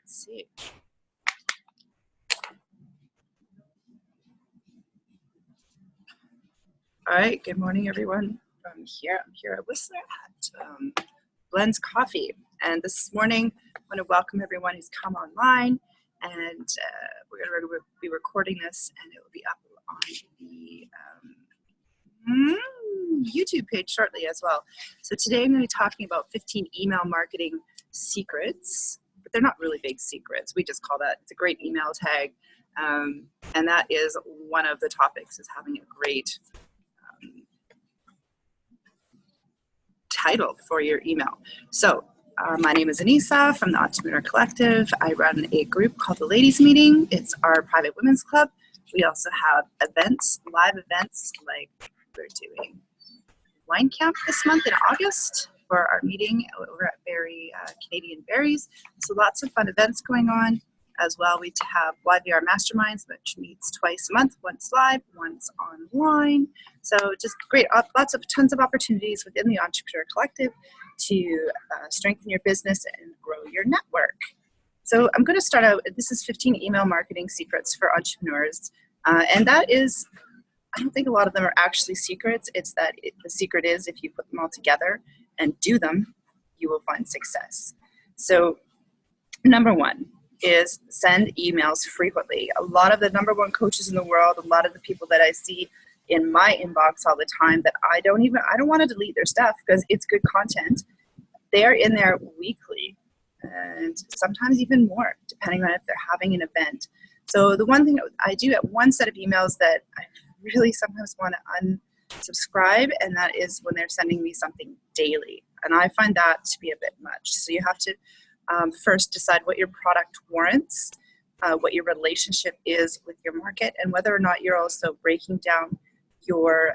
Let's see. All right, good morning, everyone. I'm here at Whistler at Blends Coffee. And this morning, I want to welcome everyone who's come online. And we're going to be recording this, and it will be up on the YouTube page shortly as well. So today I'm going to be talking about 15 email marketing secrets, but they're not really big secrets. We just call that, it's a great email tag. And that is one of the topics, is having a great title for your email. So my name is Anissa from the Entrepreneur Collective. I run a group called the Ladies Meeting. It's our private women's club. We also have events, live events, like we're doing wine camp this month in August for our meeting over at Canadian Berries. So lots of fun events going on. As well, we have YVR Masterminds, which meets twice a month, once live, once online. So just great, tons of opportunities within the Entrepreneur Collective to strengthen your business and grow your network. So I'm going to start out, this is 15 email marketing secrets for entrepreneurs. And that is, I don't think a lot of them are actually secrets. It's that the secret is if you put them all together and do them, you will find success. So number one is send emails frequently. A lot of the number one coaches in the world, a lot of the people that I see in my inbox all the time that I don't want to delete their stuff because it's good content. They're in there weekly and sometimes even more, depending on if they're having an event. So the one thing I do at one set of emails that I really sometimes want to unsubscribe, and that is when they're sending me something daily. And I find that to be a bit much. So you have to first decide what your product warrants, what your relationship is with your market, and whether or not you're also breaking down your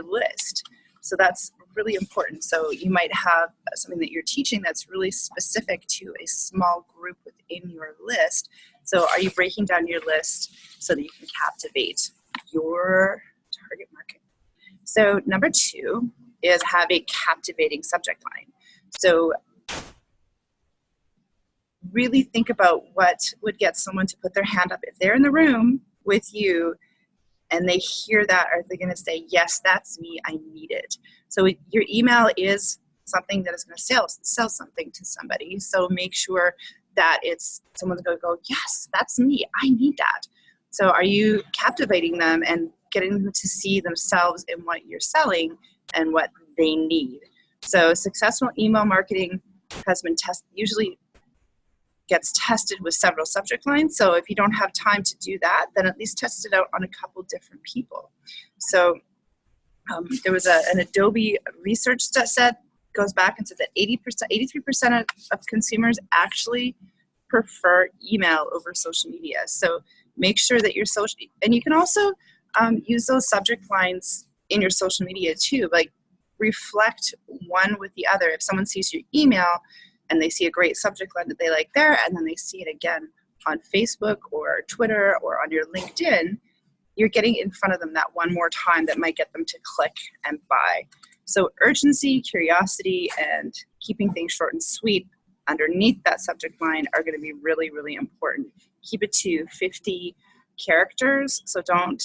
list. So that's really important. So you might have something that you're teaching that's really specific to a small group within your list. So are you breaking down your list so that you can captivate your target market? So number two is have a captivating subject line. So really think about what would get someone to put their hand up. If they're in the room with you and they hear that, are they going to say, yes, that's me, I need it? So your email is something that is going to sell something to somebody. So make sure that someone's going to go, yes, that's me, I need that. So are you captivating them and getting them to see themselves in what you're selling and what they need? So successful email marketing has been usually gets tested with several subject lines. So if you don't have time to do that, then at least test it out on a couple different people. So there was an Adobe research that goes back and said that 83% of consumers actually prefer email over social media. So make sure that your social, and you can also use those subject lines in your social media too, like reflect one with the other. If someone sees your email and they see a great subject line that they like there, and then they see it again on Facebook or Twitter or on your LinkedIn, you're getting in front of them that one more time that might get them to click and buy. So urgency, curiosity, and keeping things short and sweet underneath that subject line are going to be really, really important. Keep it to 50 characters, so don't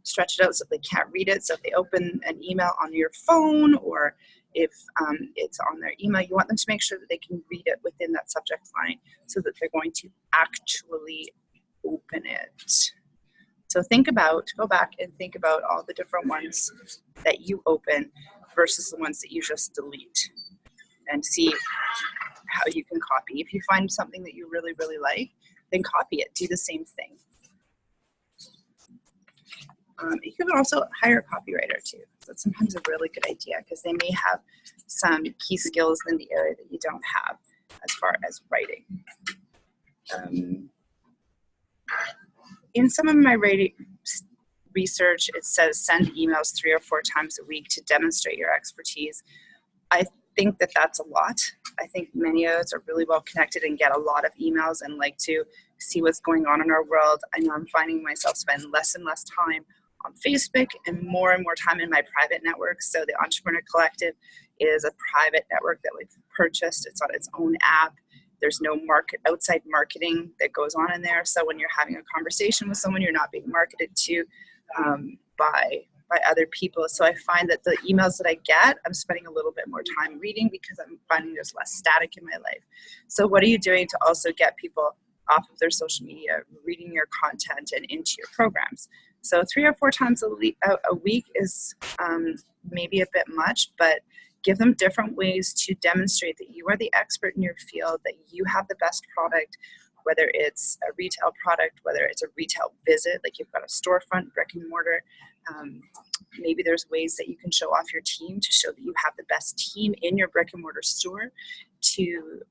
stretch it out so they can't read it. So if they open an email on your phone, or if it's on their email, you want them to make sure that they can read it within that subject line so that they're going to actually open it. So go back and think about all the different ones that you open versus the ones that you just delete, and see how you can copy. If you find something that you really, really like, then copy it. Do the same thing. You can also hire a copywriter too. That's sometimes a really good idea because they may have some key skills in the area that you don't have as far as writing. In some of my research, it says send emails 3 or 4 times a week to demonstrate your expertise. I think that that's a lot. I think many of us are really well connected and get a lot of emails and like to see what's going on in our world. I know I'm finding myself spend less and less time on Facebook and more time in my private networks. So the Entrepreneur Collective is a private network that we've purchased. It's on its own app. There's no outside marketing that goes on in there. So when you're having a conversation with someone, you're not being marketed to by other people. So I find that the emails that I get, I'm spending a little bit more time reading because I'm finding there's less static in my life. So what are you doing to also get people off of their social media, reading your content and into your programs? So 3 or 4 times a week is maybe a bit much, but give them different ways to demonstrate that you are the expert in your field, that you have the best product, whether it's a retail product, whether it's a retail visit, like you've got a storefront, brick and mortar. Maybe there's ways that you can show off your team to show that you have the best team in your brick and mortar store to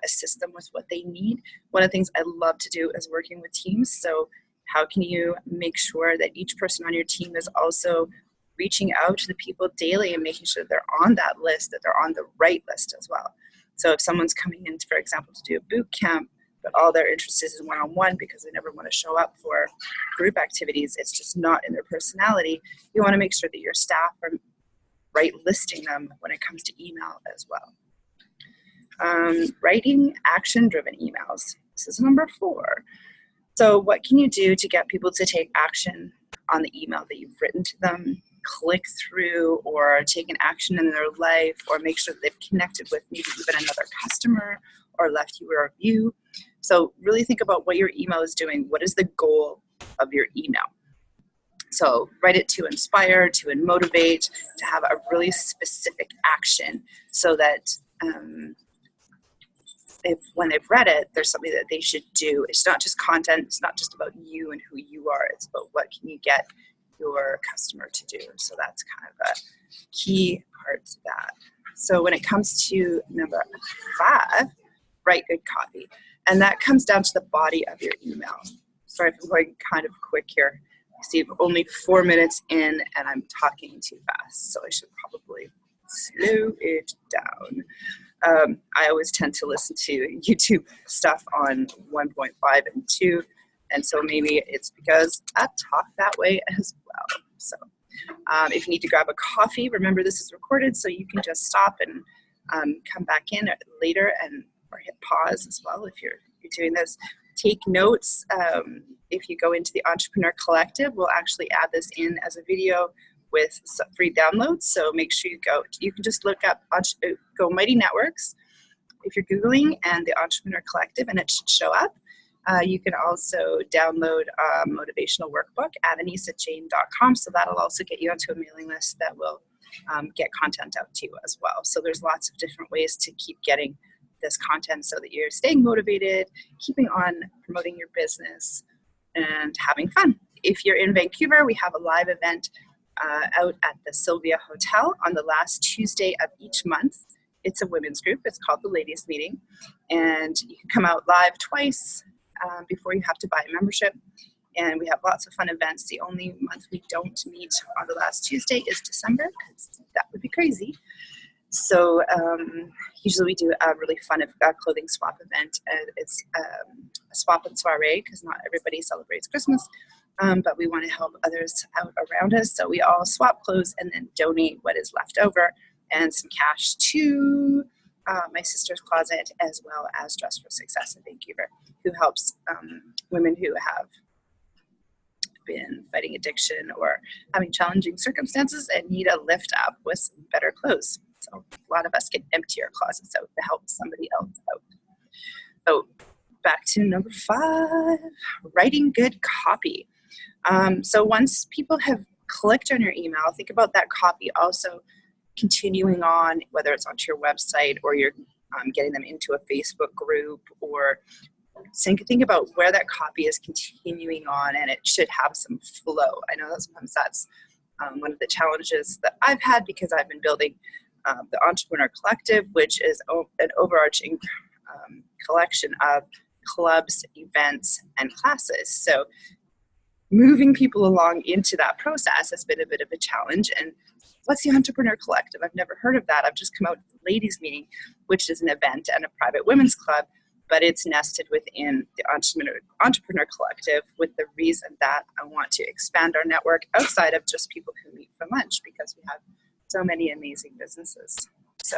assist them with what they need. One of the things I love to do is working with teams. So how can you make sure that each person on your team is also reaching out to the people daily and making sure that they're on that list, that they're on the right list as well. So if someone's coming in, for example, to do a boot camp, but all they're interested is one-on-one because they never want to show up for group activities, it's just not in their personality, you want to make sure that your staff are right listing them when it comes to email as well. Writing action-driven emails. This is number 4. So what can you do to get people to take action on the email that you've written to them, click through or take an action in their life, or make sure that they've connected with maybe even another customer or left you a review? So really think about what your email is doing. What is the goal of your email? So write it to inspire, to motivate, to have a really specific action so that if when they've read it, there's something that they should do. It's not just content. It's not just about you and who you are. It's about what can you get your customer to do. So that's kind of a key part to that. So when it comes to number 5, write good copy. And that comes down to the body of your email. Sorry if I'm going kind of quick here. You see, I'm only 4 minutes in and I'm talking too fast. So I should probably slow it down. I always tend to listen to YouTube stuff on 1.5 and 2. And so maybe it's because I talk that way as well. So if you need to grab a coffee, remember this is recorded, so you can just stop and come back in later or hit pause as well if you're doing this. Take notes. If you go into the Entrepreneur Collective, we'll actually add this in as a video with some free downloads. So make sure you can just look up Go Mighty Networks if you're Googling and the Entrepreneur Collective, and it should show up. You can also download a motivational workbook at anisajane.com. So that'll also get you onto a mailing list that will get content out to you as well. So there's lots of different ways to keep getting this content so that you're staying motivated, keeping on promoting your business, and having fun. If you're in Vancouver, we have a live event out at the Sylvia Hotel on the last Tuesday of each month. It's a women's group. It's called the Ladies Meeting. And you can come out live twice before you have to buy a membership. And we have lots of fun events. The only month we don't meet on the last Tuesday is December, because that would be crazy. So usually we do a really fun clothing swap event. It's a swap and soiree because not everybody celebrates Christmas, but we want to help others out around us. So we all swap clothes and then donate what is left over and some cash to my sister's closet, as well as Dress for Success in Vancouver, who helps women who have been fighting addiction or having challenging circumstances and need a lift up with some better clothes. So a lot of us can empty our closets out to help somebody else out. So back to number 5, writing good copy. So once people have clicked on your email, think about that copy also continuing on, whether it's onto your website or you're getting them into a Facebook group, or think about where that copy is continuing on, and it should have some flow. I know that sometimes that's one of the challenges that I've had because I've been building the Entrepreneur Collective, which is an overarching collection of clubs, events, and classes. So moving people along into that process has been a bit of a challenge. And what's the Entrepreneur Collective? I've never heard of that. I've just come out with the Ladies Meeting, which is an event and a private women's club, but it's nested within the Entrepreneur Collective with the reason that I want to expand our network outside of just people who meet for lunch, because we have so many amazing businesses. So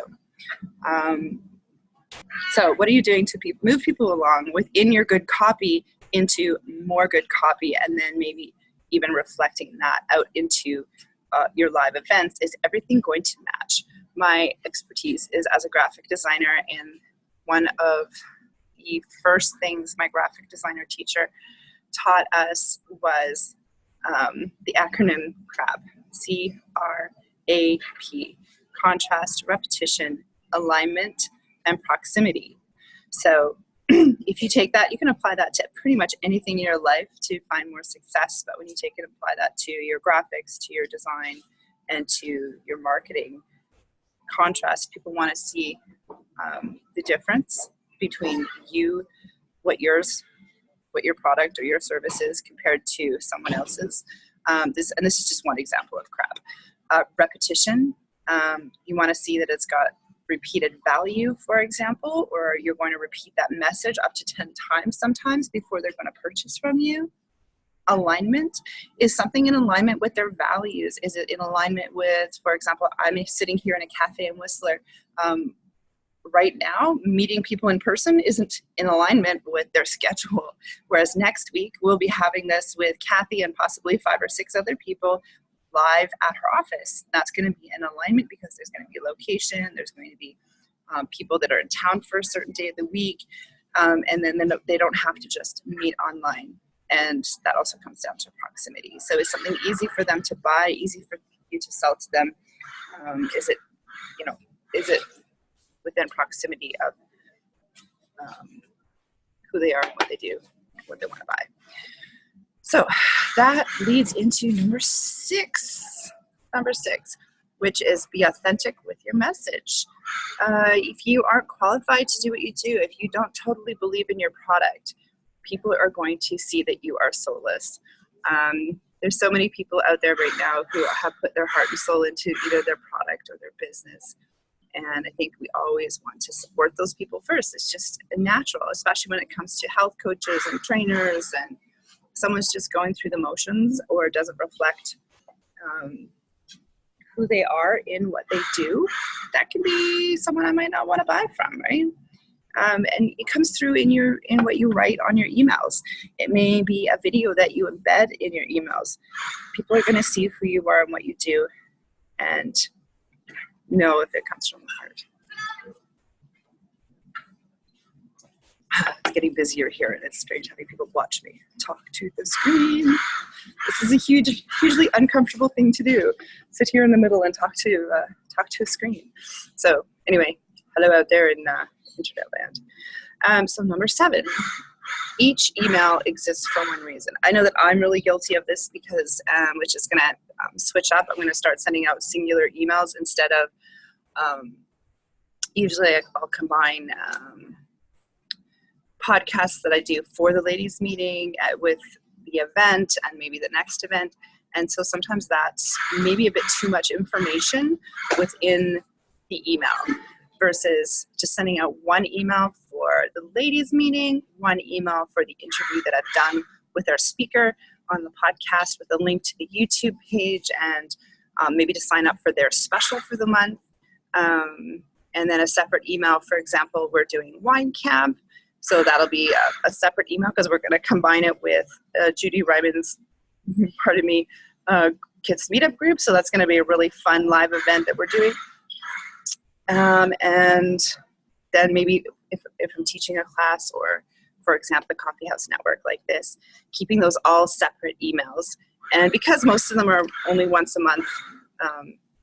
So what are you doing to move people along within your good copy into more good copy, and then maybe even reflecting that out into your live events? Is everything going to match? My expertise is as a graphic designer, and one of the first things my graphic designer teacher taught us was the acronym CRAP, C-R-A-P, contrast, repetition, alignment, and proximity. So if you take that, you can apply that to pretty much anything in your life to find more success. But when you take and apply that to your graphics, to your design, and to your marketing, contrast, people want to see the difference between you, what your product or your service is compared to someone else's. This is just one example of CRAP. Repetition, you want to see that it's got repeated value, for example, or you're going to repeat that message up to 10 times sometimes before they're going to purchase from you. Alignment is something in alignment with their values. Is it in alignment with, for example, I'm sitting here in a cafe in Whistler. Right now, meeting people in person isn't in alignment with their schedule. Whereas next week, we'll be having this with Kathy and possibly 5 or 6 other people live at her office. That's going to be in alignment because there's going to be a location, there's going to be people that are in town for a certain day of the week, and then they don't have to just meet online. And that also comes down to proximity. So is something easy for them to buy, easy for you to sell to them? Is it within proximity of who they are and what they do, what they want to buy? So that leads into number six, which is be authentic with your message. If you aren't qualified to do what you do, if you don't totally believe in your product, people are going to see that you are soulless. There's so many people out there right now who have put their heart and soul into either their product or their business. And I think we always want to support those people first. It's just natural, especially when it comes to health coaches and trainers, and someone's just going through the motions or doesn't reflect who they are in what they do. That can be someone I might not want to buy from, right? And it comes through in what you write on your emails. It may be a video that you embed in your emails. People are going to see who you are and what you do, and know if it comes from the heart. It's getting busier here, and it's strange having people watch me talk to the screen. This is a hugely uncomfortable thing to do. Sit here in the middle and talk to a screen. So anyway, hello out there in internet land. So number 7, each email exists for one reason. I know that I'm really guilty of this because, which is going to switch up. I'm going to start sending out singular emails instead of, usually I'll combine podcasts that I do for the ladies meeting with the event and maybe the next event. And so sometimes that's maybe a bit too much information within the email versus just sending out one email for the ladies meeting, one email for the interview that I've done with our speaker on the podcast with a link to the YouTube page and maybe to sign up for their special for the month. And then a separate email, for example, we're doing Wine Camp. So that'll be a separate email because we're going to combine it with Judy Ryman's, Kids Meetup group. So that's going to be a really fun live event that we're doing. And then maybe if I'm teaching a class or, for example, the Coffee House Network like this, keeping those all separate emails. And because most of them are only once a month,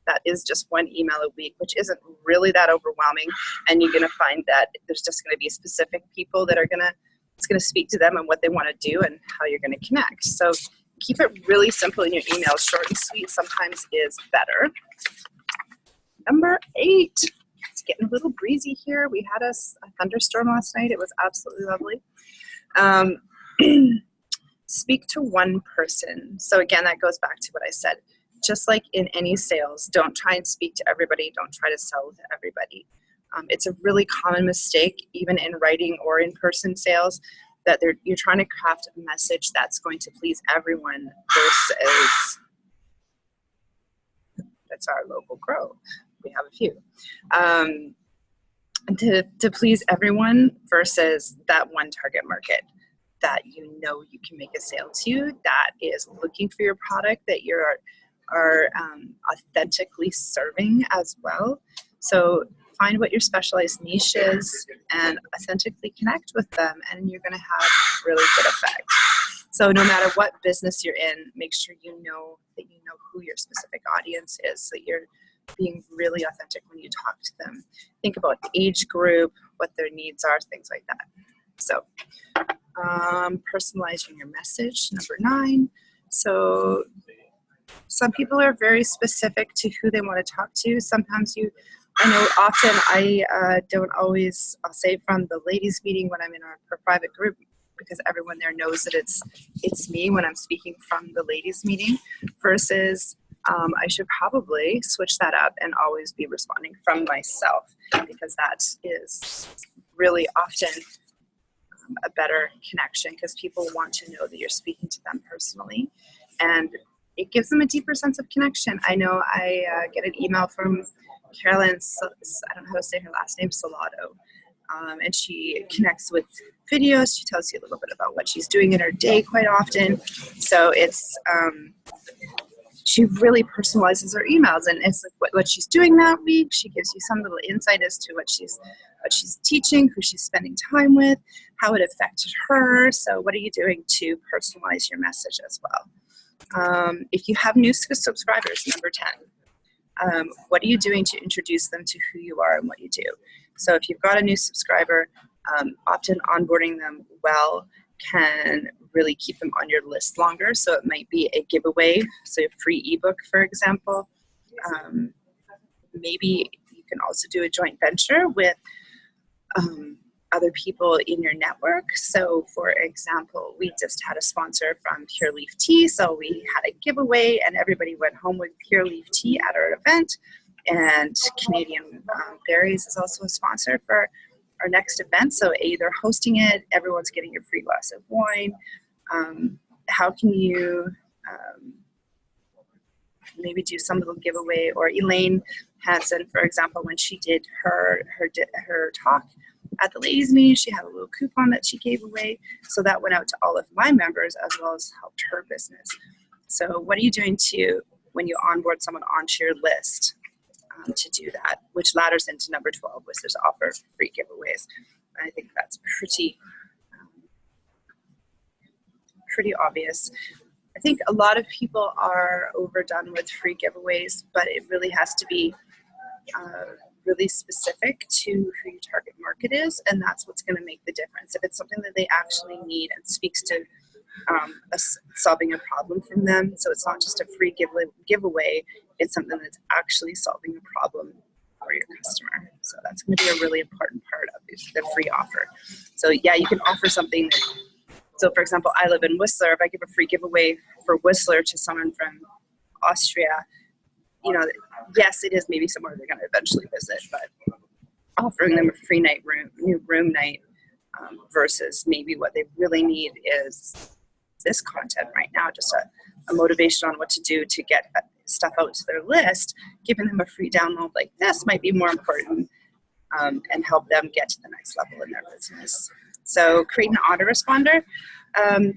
that is just one email a week, which isn't really that overwhelming. And you're going to find that there's just going to be specific people that it's going to speak to them and what they want to do and how you're going to connect. So keep it really simple in your emails. Short and sweet sometimes is better. Number 8, it's getting a little breezy here. We had a thunderstorm last night. It was absolutely lovely. Speak to one person. So again, that goes back to what I said. Just like in any sales, don't try and speak to everybody. Don't try to sell to everybody. It's a really common mistake, even in writing or in-person sales, that you're trying to craft a message that's going to please everyone versus, that's our local grow. We have a few. to please everyone versus that one target market that you know you can make a sale to, that is looking for your product, that you are authentically serving as well. So find what your specialized niche is and authentically connect with them, and you're going to have really good effect. So no matter what business you're in, make sure you know that you know who your specific audience is, so you're being really authentic when you talk to them. Think about the age group, what their needs are, things like that. So personalizing your message, number 9. So some people are very specific to who they want to talk to. Sometimes I know often I don't always, I'll say from the ladies meeting when I'm in our private group, because everyone there knows that it's me when I'm speaking from the ladies meeting, versus I should probably switch that up and always be responding from myself, because that is really often a better connection, because people want to know that you're speaking to them personally, and it gives them a deeper sense of connection. I know I get an email from Carolyn, I don't know how to say her last name, Salado, and she connects with videos. She tells you a little bit about what she's doing in her day quite often. So it's she really personalizes her emails, and it's like what she's doing that week. She gives you some little insight as to what she's teaching, who she's spending time with, how it affected her. So what are you doing to personalize your message as well? If you have new subscribers, number 10, what are you doing to introduce them to who you are and what you do? So if you've got a new subscriber, often onboarding them well can really keep them on your list longer. So it might be a giveaway, so a free ebook, for example. Maybe you can also do a joint venture with other people in your network. So for example, we just had a sponsor from Pure Leaf Tea. So we had a giveaway and everybody went home with Pure Leaf Tea at our event. And Canadian Berries is also a sponsor for our next event. So they're hosting it, everyone's getting a free glass of wine. How can you maybe do some little giveaway? Or Elaine Hansen, for example, when she did her talk at the ladies meeting, she had a little coupon that she gave away. So that went out to all of my members as well as helped her business. So what are you doing when you onboard someone onto your list to do that, which ladders into number 12, which is offer free giveaways. And I think that's pretty obvious. I think a lot of people are overdone with free giveaways, but it really has to be really specific to who your target market is, and that's what's going to make the difference. If it's something that they actually need and speaks to solving a problem from them, so it's not just a free giveaway, it's something that's actually solving a problem for your customer. So that's going to be a really important part of the free offer. So yeah, you can offer something. So for example, I live in Whistler. If I give a free giveaway for Whistler to someone from Austria, yes, it is maybe somewhere they're going to eventually visit, but offering them a free new room night versus maybe what they really need is this content right now, just a motivation on what to do to get stuff out to their list. Giving them a free download like this might be more important and help them get to the next level in their business. So create an autoresponder.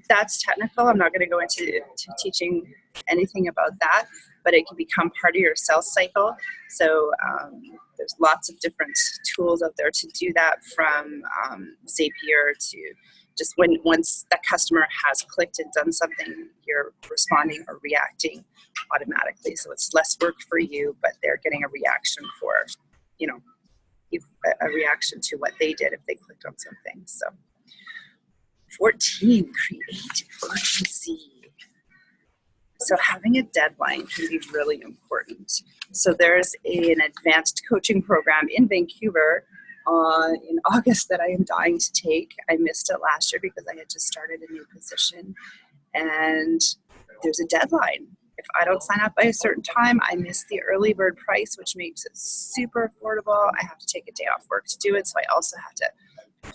That's technical. I'm not going to go into teaching anything about that, but it can become part of your sales cycle. So there's lots of different tools out there to do that, from Zapier to just once that customer has clicked and done something, you're responding or reacting automatically. So it's less work for you, but they're getting a reaction for, a reaction to what they did if they clicked on something. So 14, create urgency. So having a deadline can be really important. So there's an advanced coaching program in Vancouver in August that I am dying to take. I missed it last year because I had just started a new position, and there's a deadline. If I don't sign up by a certain time, I miss the early bird price, which makes it super affordable. I have to take a day off work to do it, so I also have to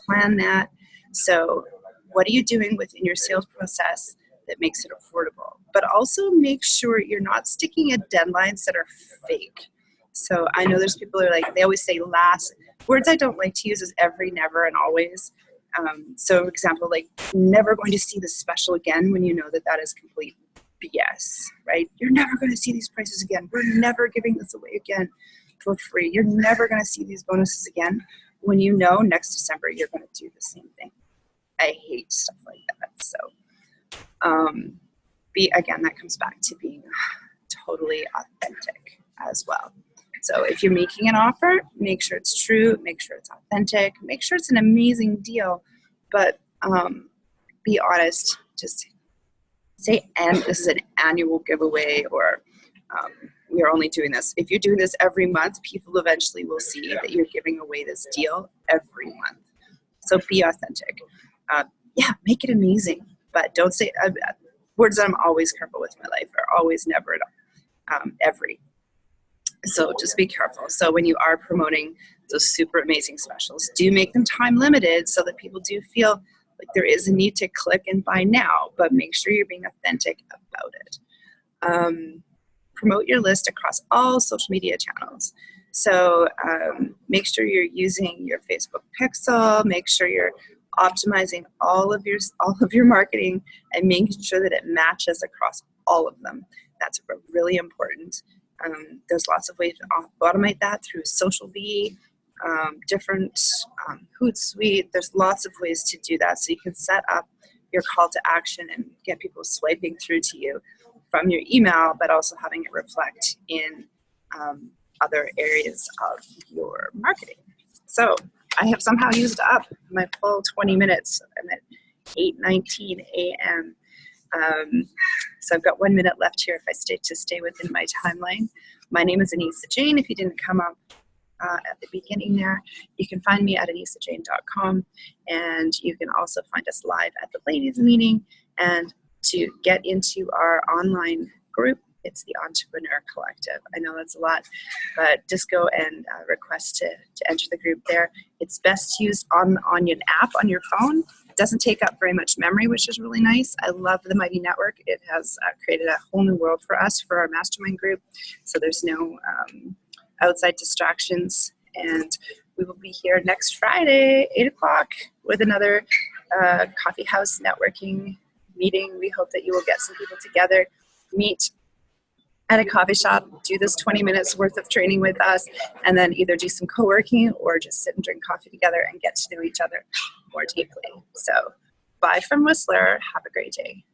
plan that. So what are you doing within your sales process that makes it affordable? But also make sure you're not sticking at deadlines that are fake. So I know there's people who are like, they always say Words I don't like to use is every, never, and always. So, for example, like never going to see this special again when you know that that is complete BS, right? You're never going to see these prices again. We're never giving this away again for free. You're never going to see these bonuses again when you know next December you're going to do the same thing. I hate stuff like that. So, again, that comes back to being totally authentic as well. So if you're making an offer, make sure it's true, make sure it's authentic, make sure it's an amazing deal, but be honest. Just say, and this is an annual giveaway, or we are only doing this. If you're doing this every month, people eventually will see that you're giving away this deal every month. So be authentic. Make it amazing, but don't say words that I'm always careful with in my life are always, never, every. So just be careful. So when you are promoting those super amazing specials, do make them time limited so that people do feel like there is a need to click and buy now, but make sure you're being authentic about it. Promote your list across all social media channels. So make sure you're using your Facebook Pixel, make sure you're optimizing all of your marketing and making sure that it matches across all of them. That's really important. There's lots of ways to automate that through SocialBee, different Hootsuite. There's lots of ways to do that. So you can set up your call to action and get people swiping through to you from your email, but also having it reflect in other areas of your marketing. So I have somehow used up my full 20 minutes. I'm at 8:19 a.m. So I've got 1 minute left here if I stay within my timeline. My name is Anissa Jane. If you didn't come up at the beginning there, you can find me at AnissaJane.com, and you can also find us live at the ladies meeting. And to get into our online group, it's the Entrepreneur Collective. I know that's a lot, but just go and request to enter the group there. It's best used on the Onion app on your phone. It doesn't take up very much memory, which is really nice. I love the Mighty Network. It has created a whole new world for us for our mastermind group. So there's no outside distractions. And we will be here next Friday, 8 o'clock, with another coffee house networking meeting. We hope that you will get some people together, meet at a coffee shop, do this 20 minutes worth of training with us, and then either do some co-working or just sit and drink coffee together and get to know each other more deeply. So bye from Whistler. Have a great day.